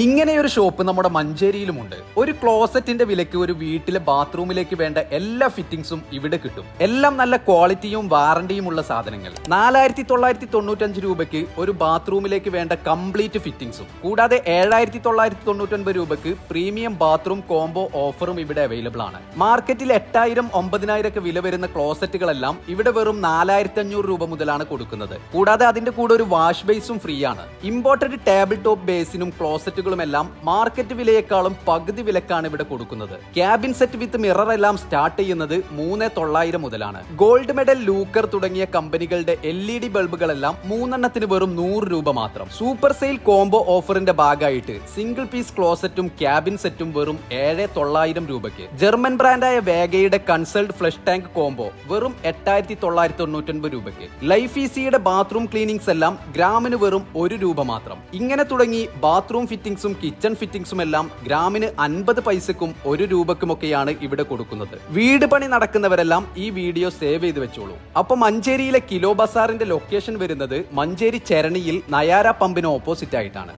ഇങ്ങനെയൊരു ഷോപ്പ് നമ്മുടെ മഞ്ചേരിയിലുമുണ്ട്. ഒരു ക്ലോസറ്റിന്റെ വിലയ്ക്ക് ഒരു വീട്ടിലെ ബാത്റൂമിലേക്ക് വേണ്ട എല്ലാ ഫിറ്റിംഗ്സും ഇവിടെ കിട്ടും. എല്ലാം നല്ല ക്വാളിറ്റിയും വാറണ്ടിയും ഉള്ള സാധനങ്ങൾ. 4995 രൂപയ്ക്ക് ഒരു ബാത്റൂമിലേക്ക് വേണ്ട കംപ്ലീറ്റ് ഫിറ്റിംഗ്സും, കൂടാതെ 7999 രൂപയ്ക്ക് പ്രീമിയം ബാത്റൂം കോംബോ ഓഫറും ഇവിടെ അവൈലബിൾ ആണ്. മാർക്കറ്റിൽ 8000, 9000 ഒക്കെ വില വരുന്ന ക്ലോസറ്റുകളെല്ലാം ഇവിടെ വെറും 4500 രൂപ മുതലാണ് കൊടുക്കുന്നത്. കൂടാതെ അതിന്റെ കൂടെ ഒരു വാഷ് ബേസും ഫ്രീ ആണ്. ഇമ്പോർട്ടഡ് ടേബിൾ ടോപ്പ് ബേസിനും ക്ലോസറ്റ് എല്ലാം മാർക്കറ്റ് വിലയേക്കാളും പകുതി വിലക്കാണ് ഇവിടെ കൊടുക്കുന്നത്. ക്യാബിൻ സെറ്റ് വിത്ത് മിറർ എല്ലാം സ്റ്റാർട്ട് ചെയ്യുന്നത് 3900 മുതലാണ്. ഗോൾഡ് മെഡൽ, ലൂക്കർ തുടങ്ങിയ കമ്പനികളുടെ LED ബൾബുകളെല്ലാം 3 വെറും 100 രൂപ മാത്രം. സൂപ്പർ സെയിൽ കോംബോ ഓഫറിന്റെ ഭാഗമായിട്ട് സിംഗിൾ പീസ് ക്ലോസറ്റും ക്യാബിൻ സെറ്റും വെറും 7900 രൂപയ്ക്ക്. ജർമ്മൻ ബ്രാൻഡായ വേഗയുടെ കൺസൾട്ട് ഫ്ലഷ് ടാങ്ക് കോംബോ വെറും 8999 രൂപയ്ക്ക്. ലൈഫ് ഈസിയുടെ ബാത്റൂം ക്ലീനിങ്സ് എല്ലാം ഗ്രാമിന് വെറും 1 രൂപ മാത്രം. ഇങ്ങനെ തുടങ്ങി ബാത്റൂം ഫിറ്റിംഗ്സും കിച്ചൺ ഫിറ്റിംഗ്സും എല്ലാം ഗ്രാമിന് 50 പൈസക്കും 1 രൂപക്കുമൊക്കെയാണ് ഇവിടെ കൊടുക്കുന്നത്. വീട് പണി നടക്കുന്നവരെല്ലാം ഈ വീഡിയോ സേവ് ചെയ്ത് വെച്ചോളൂ. അപ്പൊ മഞ്ചേരിയിലെ കിലോ ബസാറിന്റെ ലൊക്കേഷൻ വരുന്നത് മഞ്ചേരി ചരണിയിൽ നയാര പമ്പിന് ഓപ്പോസിറ്റ് ആയിട്ടാണ്.